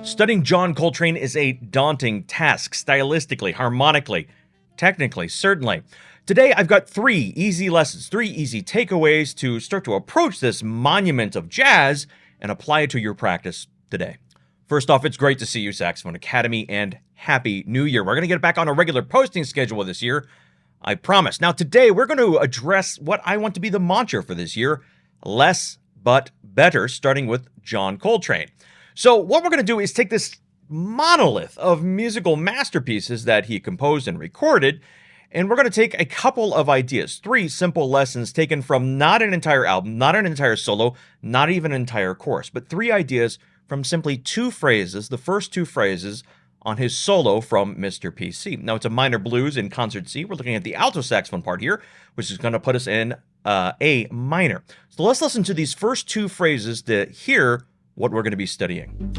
Studying John Coltrane is a daunting task, stylistically, harmonically, technically, certainly. Today, I've got 3 easy lessons, 3 easy takeaways to start to approach this monument of jazz and apply it to your practice today. First off, it's great to see you, Saxophone Academy, and Happy New Year. We're going to get back on a regular posting schedule this year, I promise. Now, today, we're going to address what I want to be the mantra for this year, less but better, starting with John Coltrane. So what we're going to do is take this monolith of musical masterpieces that he composed and recorded, and we're going to take a couple of ideas, 3 simple lessons taken from not an entire album, not an entire solo, not even an entire course, but 3 ideas from simply 2 phrases, the first 2 phrases on his solo from Mr. PC. Now, it's a minor blues in concert C. We're looking at the alto saxophone part here, which is going to put us in A minor. So let's listen to these first 2 phrases to hear what we're going to be studying.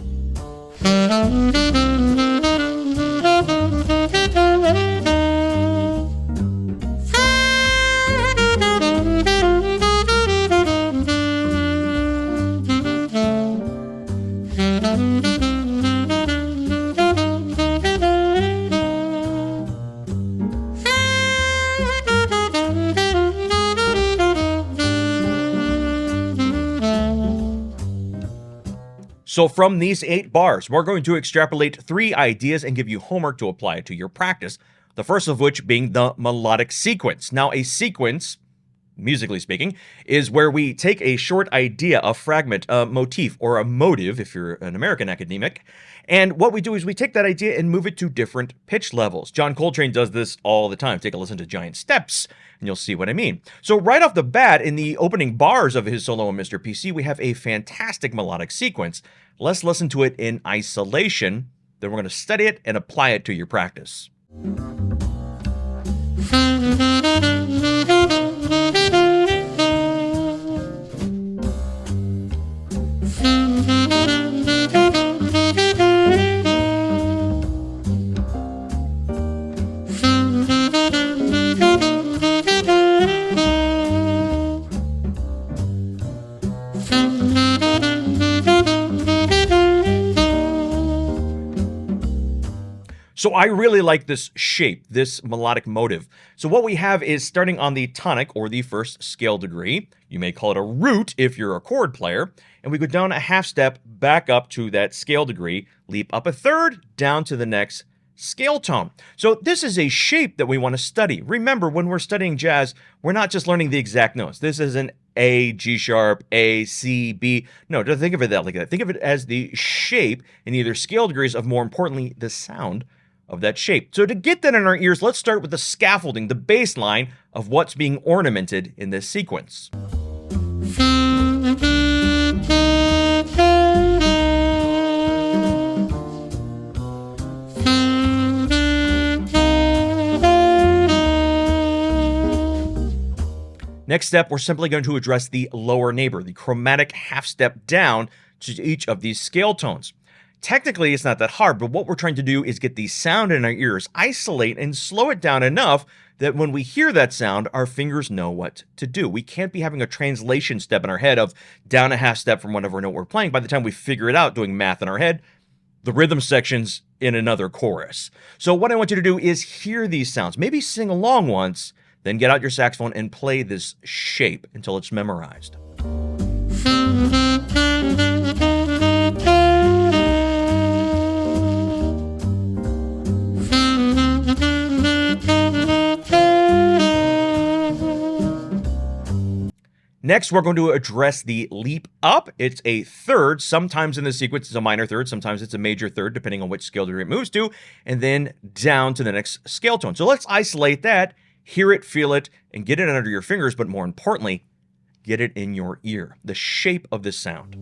So from these 8 bars, we're going to extrapolate 3 ideas and give you homework to apply it to your practice. The first of which being the melodic sequence. Now, a sequence, musically speaking, is where we take a short idea, a fragment, a motif, or a motive, if you're an American academic, and what we do is we take that idea and move it to different pitch levels. John Coltrane does this all the time. Take a listen to Giant Steps, and you'll see what I mean. So right off the bat, in the opening bars of his solo on Mr. PC, we have a fantastic melodic sequence. Let's listen to it in isolation, then we're going to study it and apply it to your practice. So I really like this shape, this melodic motive. So what we have is starting on the tonic, or the first scale degree. You may call it a root if you're a chord player. And we go down a half step, back up to that scale degree, leap up a third, down to the next scale tone. So this is a shape that we want to study. Remember, when we're studying jazz, we're not just learning the exact notes. This is an A, G sharp, A, C, B. No, don't think of it like that. Think of it as the shape in either scale degrees of, more importantly, the sound of that shape. So to get that in our ears, let's start with the scaffolding, the baseline of what's being ornamented in this sequence. Next step, we're simply going to address the lower neighbor, the chromatic half step down to each of these scale tones. Technically, it's not that hard, but what we're trying to do is get the sound in our ears, isolate and slow it down enough that when we hear that sound, our fingers know what to do. We can't be having a translation step in our head of down a half step from whatever note we're playing. By the time we figure it out doing math in our head, the rhythm section's in another chorus. So what I want you to do is hear these sounds, maybe sing along once, then get out your saxophone and play this shape until it's memorized. Next, we're going to address the leap up. It's a third. Sometimes in the sequence it's a minor third. Sometimes it's a major third, depending on which scale degree it moves to. And then down to the next scale tone. So let's isolate that, hear it, feel it, and get it under your fingers. But more importantly, get it in your ear. The shape of this sound.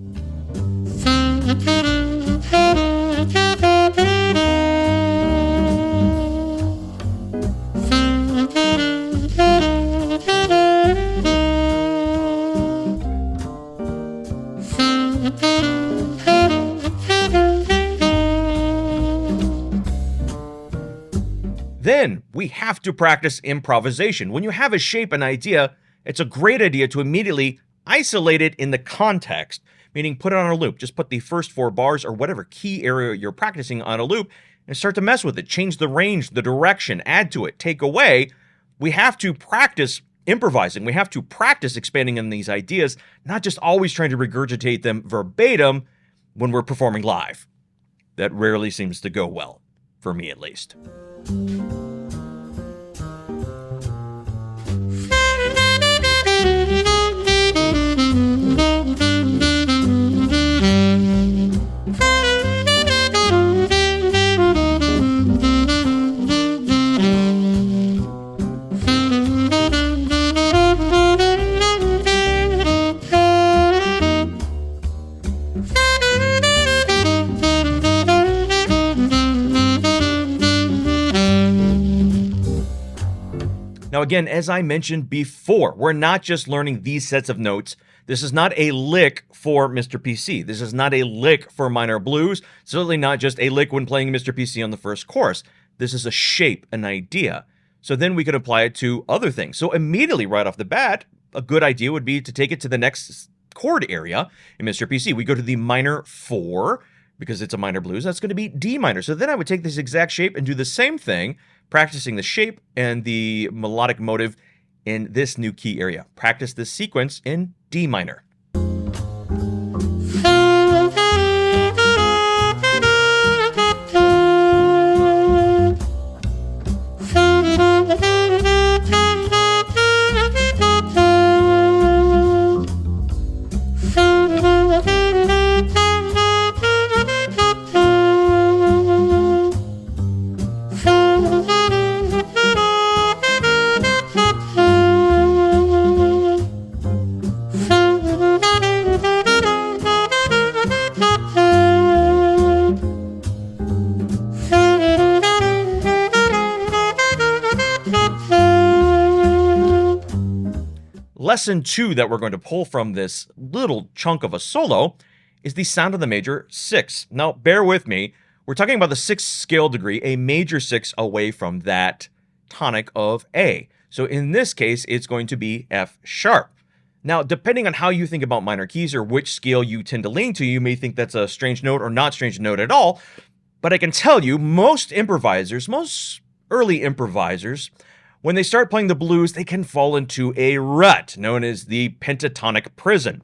Then we have to practice improvisation. When you have a shape, an idea, it's a great idea to immediately isolate it in the context, meaning put it on a loop. Just put the first 4 bars or whatever key area you're practicing on a loop and start to mess with it. Change the range, the direction, add to it, take away. We have to practice improvising. We have to practice expanding on these ideas, not just always trying to regurgitate them verbatim when we're performing live. That rarely seems to go well, for me at least. Now again, as I mentioned before, we're not just learning these sets of notes. This is not a lick for Mr. PC. This is not a lick for minor blues. Certainly not just a lick when playing Mr. PC on the first chorus. This is a shape, an idea. So then we could apply it to other things. So immediately right off the bat, a good idea would be to take it to the next chord area in Mr. PC. We go to the minor 4, because it's a minor blues. That's going to be D minor. So then I would take this exact shape and do the same thing, practicing the shape and the melodic motive in this new key area. Practice this sequence in D minor. Lesson 2 that we're going to pull from this little chunk of a solo is the sound of the major 6. Now, bear with me. We're talking about the 6th scale degree, a major 6 away from that tonic of A. So in this case, it's going to be F sharp. Now, depending on how you think about minor keys or which scale you tend to lean to, you may think that's a strange note or not strange note at all. But I can tell you, most improvisers, most early improvisers, when they start playing the blues, they can fall into a rut known as the pentatonic prison.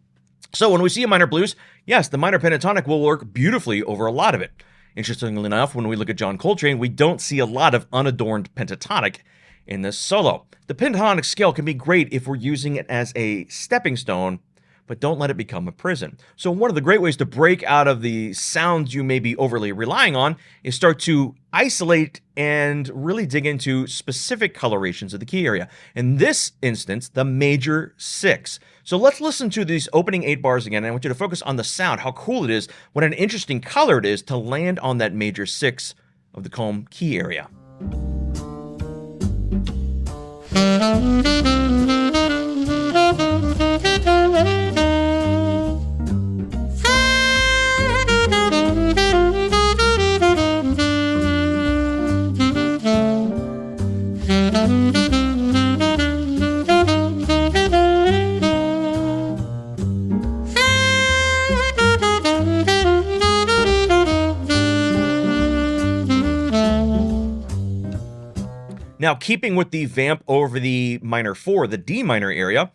So when we see a minor blues, yes, the minor pentatonic will work beautifully over a lot of it. Interestingly enough, when we look at John Coltrane, we don't see a lot of unadorned pentatonic in this solo. The pentatonic scale can be great if we're using it as a stepping stone, but don't let it become a prison. So one of the great ways to break out of the sounds you may be overly relying on is start to isolate and really dig into specific colorations of the key area. In this instance, the major 6. So let's listen to these opening 8 bars again. I want you to focus on the sound, how cool it is, what an interesting color it is to land on that major 6 of the comb key area. Now, keeping with the vamp over the minor 4, the D minor area,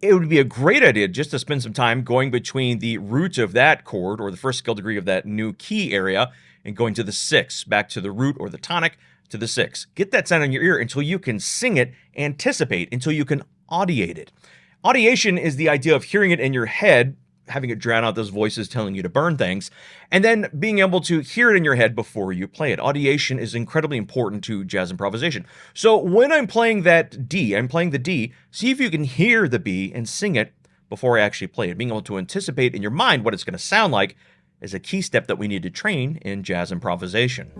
it would be a great idea just to spend some time going between the root of that chord or the first scale degree of that new key area and going to the 6, back to the root or the tonic to the 6. Get that sound in your ear until you can sing it, anticipate, until you can audiate it. Audiation is the idea of hearing it in your head, having it drown out those voices telling you to burn things, and then being able to hear it in your head before you play it. Audiation is incredibly important to jazz improvisation. So when I'm playing that D, I'm playing the D, see if you can hear the B and sing it before I actually play it. Being able to anticipate in your mind what it's going to sound like is a key step that we need to train in jazz improvisation.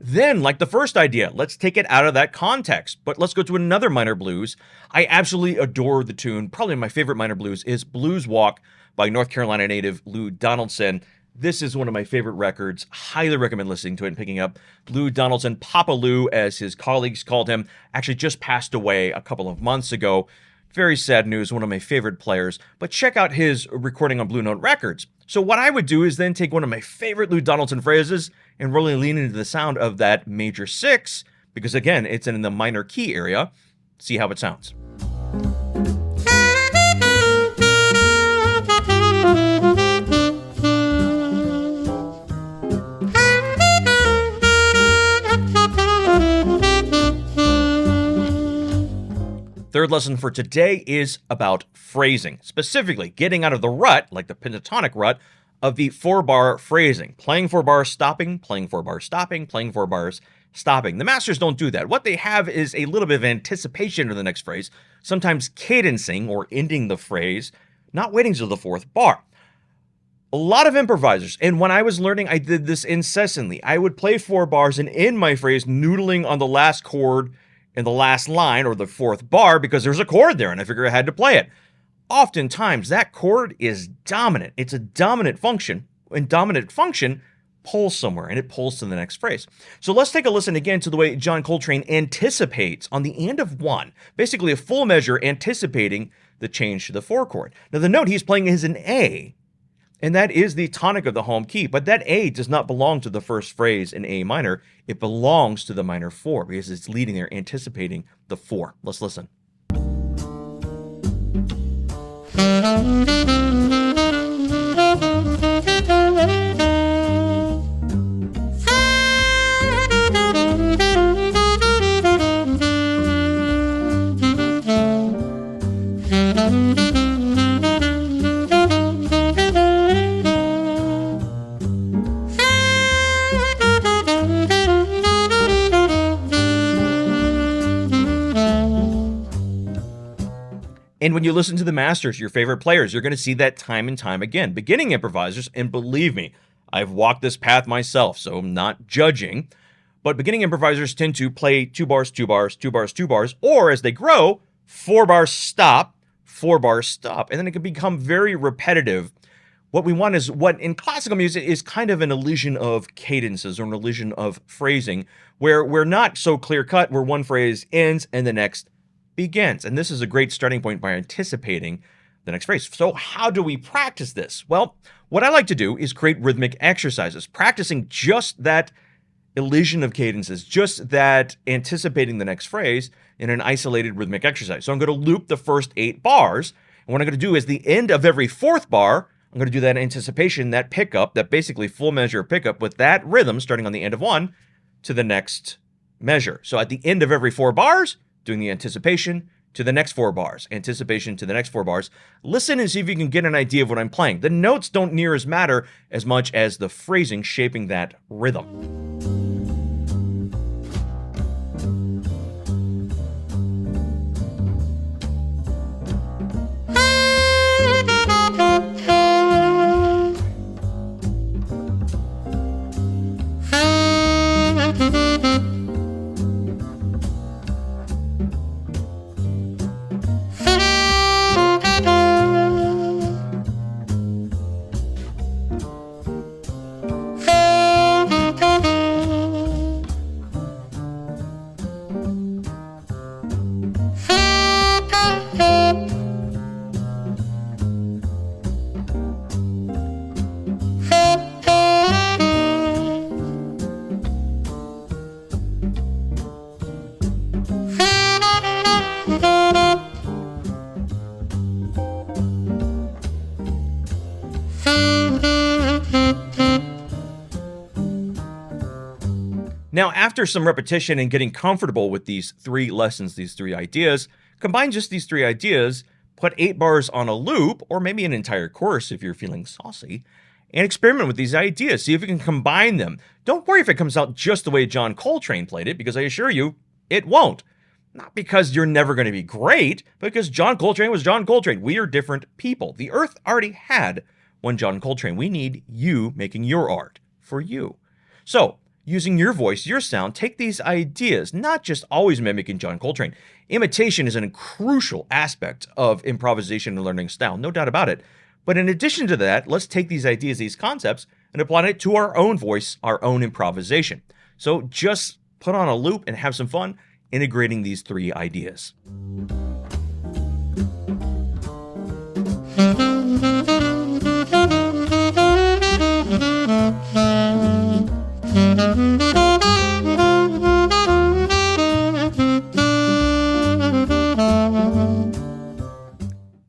Then, like the first idea, let's take it out of that context, but let's go to another minor blues. I absolutely adore the tune. Probably my favorite minor blues is Blues Walk by North Carolina native Lou Donaldson. This is one of my favorite records. Highly recommend listening to it and picking up. Lou Donaldson, Papa Lou, as his colleagues called him, actually just passed away a couple of months ago. Very sad news, one of my favorite players, but check out his recording on Blue Note Records. So what I would do is then take one of my favorite Lou Donaldson phrases and really lean into the sound of that major 6, because again, it's in the minor key area. See how it sounds. Third lesson for today is about phrasing, specifically getting out of the rut, like the pentatonic rut, of the 4-bar phrasing. Playing 4 bars, stopping, playing 4 bars, stopping, playing 4 bars, stopping. The masters don't do that. What they have is a little bit of anticipation of the next phrase, sometimes cadencing or ending the phrase, not waiting till the 4th bar. A lot of improvisers, and when I was learning, I did this incessantly. I would play 4 bars and end my phrase noodling on the last chord in the last line or the 4th bar because there's a chord there and I figured I had to play it. Oftentimes that chord is dominant. It's a dominant function, and dominant function pulls somewhere and it pulls to the next phrase. So let's take a listen again to the way John Coltrane anticipates on the end of 1, basically a full measure anticipating the change to the 4 chord. Now the note he's playing is an A, and that is the tonic of the home key, but that A does not belong to the first phrase in A minor. It belongs to the minor 4 because it's leading there, anticipating the 4. Let's listen. And when you listen to the masters, your favorite players, you're going to see that time and time again. Beginning improvisers, and believe me, I've walked this path myself, so I'm not judging, but beginning improvisers tend to play 2 bars, 2 bars, 2 bars, 2 bars, or as they grow, 4 bars stop, 4 bars stop, and then it can become very repetitive. What we want is what in classical music is kind of an illusion of cadences or an illusion of phrasing, where we're not so clear-cut, where one phrase ends and the next begins. And this is a great starting point by anticipating the next phrase. So how do we practice this? Well, what I like to do is create rhythmic exercises, practicing just that elision of cadences, just that anticipating the next phrase in an isolated rhythmic exercise. So I'm going to loop the first 8 bars. And what I'm going to do is the end of every 4th bar, I'm going to do that anticipation, that pickup, that basically full measure pickup with that rhythm starting on the end of 1 to the next measure. So at the end of every 4 bars, doing the anticipation to the next 4 bars, anticipation to the next 4 bars. Listen and see if you can get an idea of what I'm playing. The notes don't near as matter as much as the phrasing shaping that rhythm. Now, after some repetition and getting comfortable with these 3 lessons, these 3 ideas, combine just these 3 ideas, put 8 bars on a loop, or maybe an entire chorus if you're feeling saucy, and experiment with these ideas. See if you can combine them. Don't worry if it comes out just the way John Coltrane played it, because I assure you, it won't. Not because you're never going to be great, but because John Coltrane was John Coltrane. We are different people. The Earth already had one John Coltrane. We need you making your art for you. So, using your voice, your sound, take these ideas, not just always mimicking John Coltrane. Imitation is a crucial aspect of improvisation and learning style, no doubt about it. But in addition to that, let's take these ideas, these concepts, and apply it to our own voice, our own improvisation. So just put on a loop and have some fun integrating these three ideas.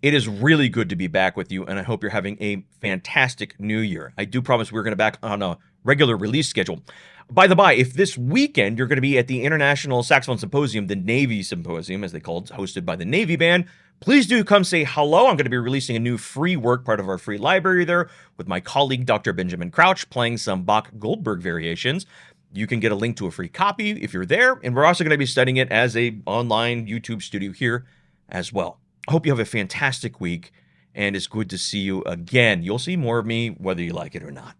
It is really good to be back with you, and I hope you're having a fantastic new year. I do promise we're going to be back on a regular release schedule. By the by, if this weekend you're going to be at the International Saxophone Symposium, the Navy Symposium, as they call it, hosted by the Navy Band, please do come say hello. I'm going to be releasing a new free work, part of our free library there, with my colleague, Dr. Benjamin Crouch, playing some Bach-Goldberg variations. You can get a link to a free copy if you're there, and we're also going to be studying it as a online YouTube studio here as well. I hope you have a fantastic week, and it's good to see you again. You'll see more of me whether you like it or not.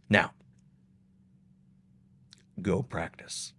Now, go practice.